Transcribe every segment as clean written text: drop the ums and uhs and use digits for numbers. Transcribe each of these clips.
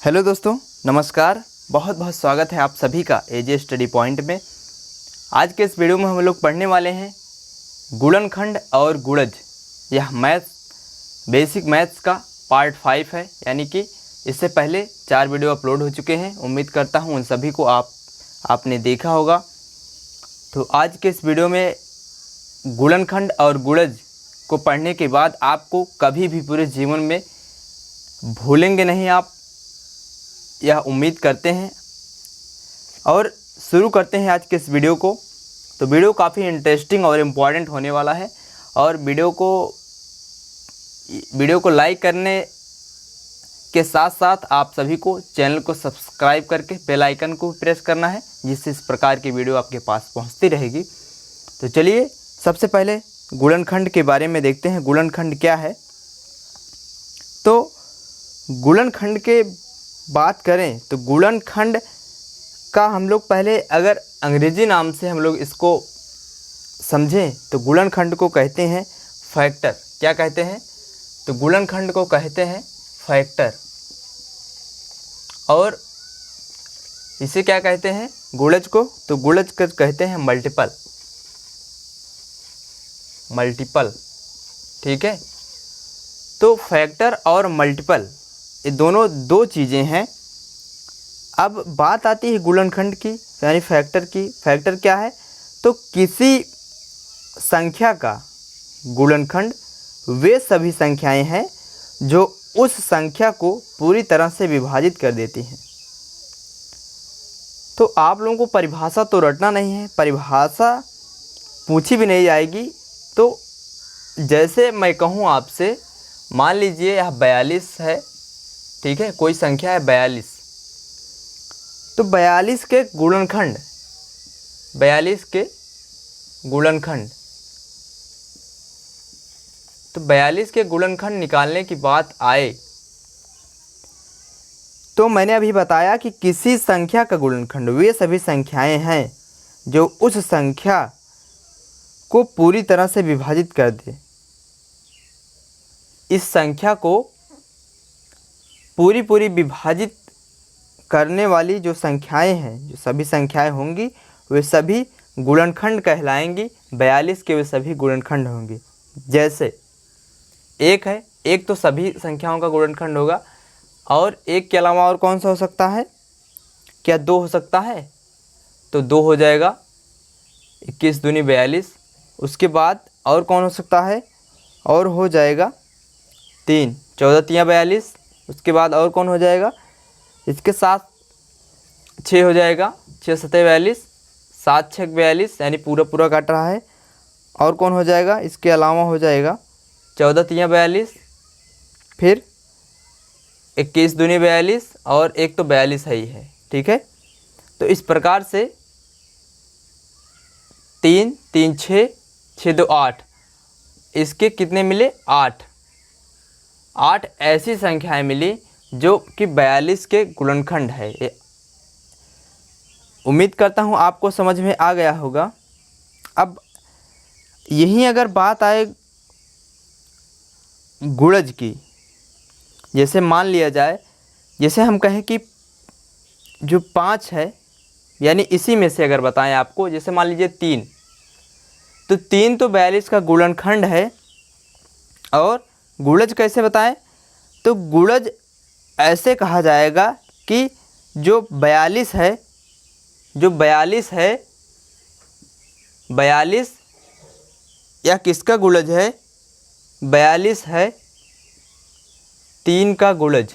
Hello दोस्तों, नमस्कार। बहुत बहुत स्वागत है आप सभी का एजे स्टडी पॉइंट में। आज के इस वीडियो में हम लोग पढ़ने वाले हैं गुणनखंड और गुणज। यह बेसिक मैथ्स का पार्ट 5 है, यानी कि इससे पहले 4 वीडियो अपलोड हो चुके हैं। उम्मीद करता हूं उन सभी को आपने देखा होगा। तो आज के इस वीडियो में गुणनखंड और गुणज को पढ़ने के बाद आपको कभी भी पूरे जीवन में भूलेंगे नहीं आप, यह उम्मीद करते हैं। और शुरू करते हैं आज के इस वीडियो को। तो वीडियो काफ़ी इंटरेस्टिंग और इम्पॉर्टेंट होने वाला है। और वीडियो को लाइक करने के साथ साथ आप सभी को चैनल को सब्सक्राइब करके बेल आइकन को प्रेस करना है, जिससे इस प्रकार की वीडियो आपके पास पहुंचती रहेगी। तो चलिए सबसे पहले गुणनखंड के बारे में देखते हैं। गुणनखंड क्या है? तो गुणनखंड के बात करें तो गुणनखंड का हम लोग पहले अगर अंग्रेजी नाम से हम लोग इसको समझें तो गुणनखंड को कहते हैं फैक्टर। क्या कहते हैं? तो गुणनखंड को कहते हैं फैक्टर। और इसे क्या कहते हैं? गुणज को। तो गुणज को कहते हैं मल्टीपल। ठीक है। तो फैक्टर और मल्टीपल ये दोनों दो चीज़ें हैं। अब बात आती है गुणनखंड की, यानी फैक्टर की। फैक्टर क्या है? तो किसी संख्या का गुणनखंड वे सभी संख्याएं हैं जो उस संख्या को पूरी तरह से विभाजित कर देती हैं। तो आप लोगों को परिभाषा तो रटना नहीं है, परिभाषा पूछी भी नहीं जाएगी। तो जैसे मैं कहूँ आपसे, मान लीजिए यह 42 है, ठीक है, कोई संख्या है 42। तो 42 के गुणनखंड, 42 के गुणनखंड, तो 42 के गुणनखंड निकालने की बात आए तो मैंने अभी बताया कि किसी संख्या का गुणनखंड वे सभी संख्याएं हैं जो उस संख्या को पूरी तरह से विभाजित कर दे। इस संख्या को पूरी विभाजित करने वाली जो संख्याएं हैं, जो सभी संख्याएं होंगी, वे सभी गुणनखंड कहलाएंगी। 42 के वे सभी गुणनखंड होंगे। जैसे एक है, एक तो सभी संख्याओं का गुणनखंड होगा। और एक के अलावा और कौन सा हो सकता है? क्या 2 हो सकता है? तो 2 हो जाएगा, 21 दूनी 42। उसके बाद और कौन हो सकता है? और हो जाएगा 3, 14 तियाँ 42। उसके बाद और कौन हो जाएगा? इसके साथ 6 हो जाएगा, 6 सतह 42, 7 छः 42, यानी पूरा काट रहा है। और कौन हो जाएगा? इसके अलावा हो जाएगा 14 तियाँ 42, फिर 21 दूनी 42, और एक तो 42 है ही है। ठीक है। तो इस प्रकार से 3 3 6 6 2 8, इसके कितने मिले? 8 ऐसी संख्याएं मिली जो कि 42 के गुणनखंड है। उम्मीद करता हूं आपको समझ में आ गया होगा। अब यहीं अगर बात आए गुणज की, जैसे मान लिया जाए, जैसे हम कहें कि जो 5 है, यानी इसी में से अगर बताएं आपको, जैसे मान लीजिए 3, तो 3 तो 42 का गुणनखंड है। और गुणज कैसे बताएं? तो गुणज ऐसे कहा जाएगा कि जो 42 है, 42 या किसका गुणज है? 42 है 3 का गुणज,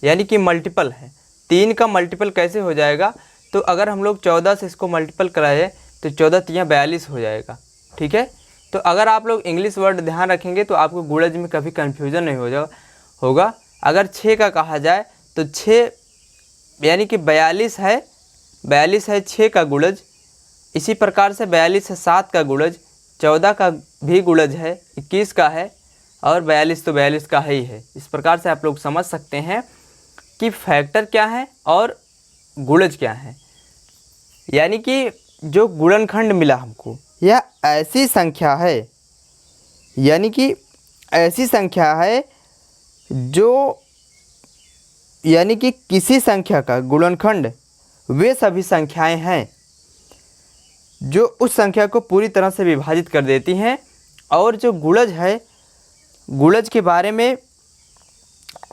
यानी कि मल्टीपल है। 3 का मल्टीपल कैसे हो जाएगा? तो अगर हम लोग 14 से इसको मल्टीपल कराए तो 14 तियाँ 42 हो जाएगा। ठीक है। तो अगर आप लोग इंग्लिश वर्ड ध्यान रखेंगे तो आपको गुणज में कभी कन्फ्यूज़न नहीं होगा। अगर 6 का कहा जाए तो 6 यानी कि 42 है 6 का गुणज। इसी प्रकार से 42 है 7 का गुणज, 14 का भी गुणज है, 21 का है, और 42 तो 42 का ही है। इस प्रकार से आप लोग समझ सकते हैं कि फैक्टर क्या है और गुणज क्या है। यानी कि जो गुणनखंड मिला हमको, यह ऐसी संख्या है, यानी कि ऐसी संख्या है जो यानी कि किसी संख्या का गुणनखंड वे सभी संख्याएं हैं जो उस संख्या को पूरी तरह से विभाजित कर देती हैं। और जो गुणज है, गुणज के बारे में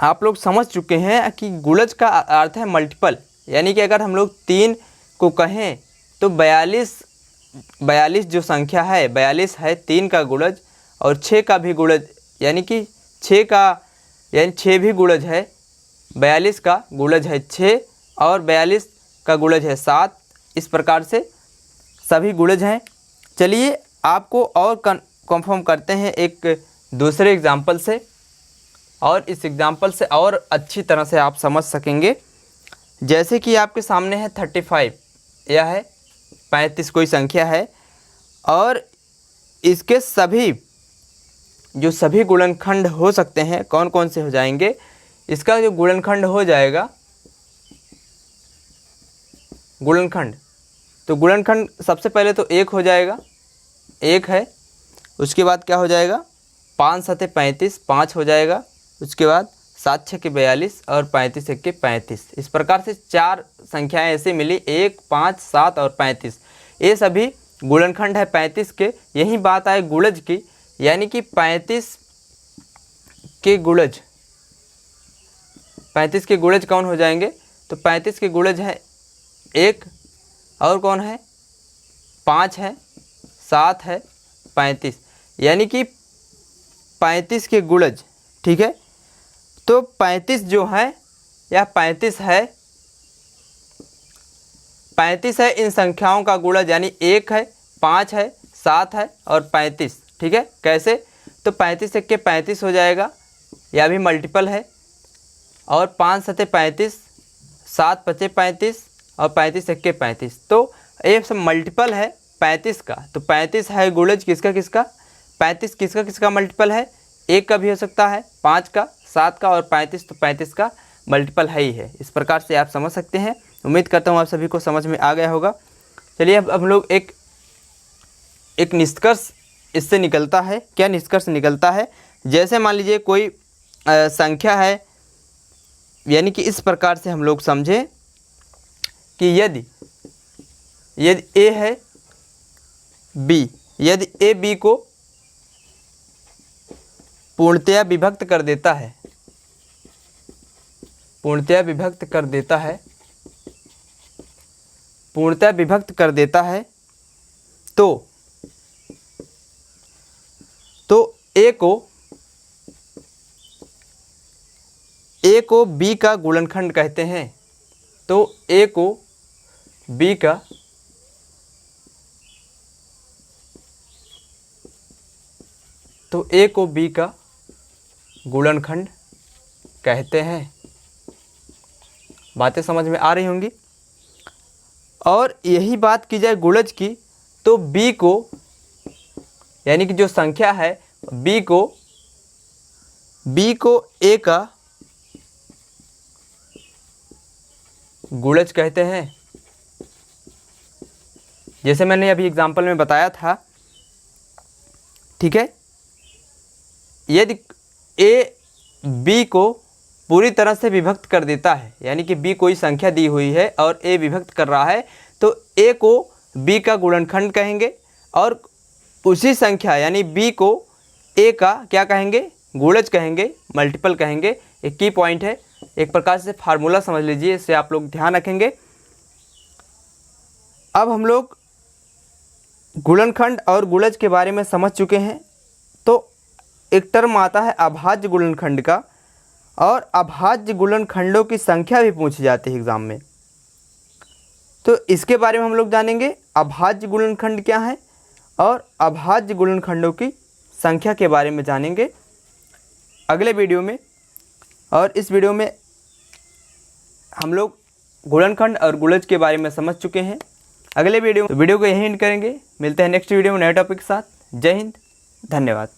आप लोग समझ चुके हैं कि गुणज का अर्थ है मल्टीपल, यानी कि अगर हम लोग 3 को कहें तो 42 जो संख्या है 42 है 3 का गुणज, और 6 का भी गुणज यानी कि 6 भी गुणज है। 42 का गुणज है 6 और 42 का गुणज है 7। इस प्रकार से सभी गुणज हैं। चलिए आपको और कंफर्म करते हैं एक दूसरे एग्जाम्पल से, और इस एग्जाम्पल से और अच्छी तरह से आप समझ सकेंगे। जैसे कि आपके सामने है 35, यह है 35 कोई संख्या है, और इसके सभी गुणनखंड हो सकते हैं। कौन कौन से हो जाएंगे? इसका जो गुणनखंड हो जाएगा, गुणनखंड, तो गुणनखंड सबसे पहले तो 1 हो जाएगा, 1 है। उसके बाद क्या हो जाएगा? 5 7 35, 5 हो जाएगा। उसके बाद 7 6 42 और 35 1 35। इस प्रकार से 4 संख्याएं ऐसे मिली, 1 5 7 और 35। ये सभी गुणनखंड है 35 के। यही बात आए गुणज की, यानी कि 35 के गुणज, 35 के गुणज कौन हो जाएंगे? तो 35 के गुणज है 1, और कौन है? 5 है, 7 है, 35, यानी कि 35 के गुणज। ठीक है, तो 35 जो है यह 35 है इन संख्याओं का गुणज, यानी 1 है, 5 है, 7 है और 35। ठीक है, कैसे? तो 35 1 35 हो जाएगा, यह भी मल्टीपल है। और 5 7 35, 7 5 35 और 35 1 35। तो ये सब मल्टीपल है 35 का। तो 35 है गुणज किसका? 35 किसका मल्टीपल है? 1 का भी हो सकता है, 5 का, 7 का और 35, तो 35 का मल्टीपल है ही है। इस प्रकार से आप समझ सकते हैं। उम्मीद करता हूँ आप सभी को समझ में आ गया होगा। चलिए अब हम लोग एक निष्कर्ष इससे निकलता है। क्या निष्कर्ष निकलता है? जैसे मान लीजिए कोई संख्या है, यानी कि इस प्रकार से हम लोग समझें कि यदि ए है बी, यदि ए बी को पूर्णतया विभक्त कर देता है, पूर्णतया विभक्त कर देता है, तो ए को बी का गुणनखंड कहते हैं। तो ए को बी का गुणनखंड कहते हैं। बातें समझ में आ रही होंगी। और यही बात की जाए गुणज की, तो बी को, यानी कि जो संख्या है बी को ए का गुणज कहते हैं। जैसे मैंने अभी एग्जाम्पल में बताया था। ठीक है, यदि ए बी को पूरी तरह से विभक्त कर देता है, यानी कि बी कोई संख्या दी हुई है और ए विभक्त कर रहा है, तो ए को बी का गुणनखंड कहेंगे, और उसी संख्या यानी बी को ए का क्या कहेंगे? गुणज कहेंगे, मल्टीपल कहेंगे। एक की पॉइंट है, एक प्रकार से फार्मूला समझ लीजिए, इससे आप लोग ध्यान रखेंगे। अब हम लोग गुणनखंड और गुणज के बारे में समझ चुके हैं। तो एक टर्म आता है अभाज्य गुणनखंड का, और अभाज्य गुणनखंडों की संख्या भी पूछी जाती है एग्जाम में। तो इसके बारे में हम लोग जानेंगे, अभाज्य गुणनखंड क्या है और अभाज्य गुणनखंडों की संख्या के बारे में जानेंगे अगले वीडियो में। और इस वीडियो में हम लोग गुणनखंड और गुणज के बारे में समझ चुके हैं। अगले वीडियो को यहीं एंड करेंगे। मिलते हैं नेक्स्ट वीडियो में नए टॉपिक के साथ। जय हिंद, धन्यवाद।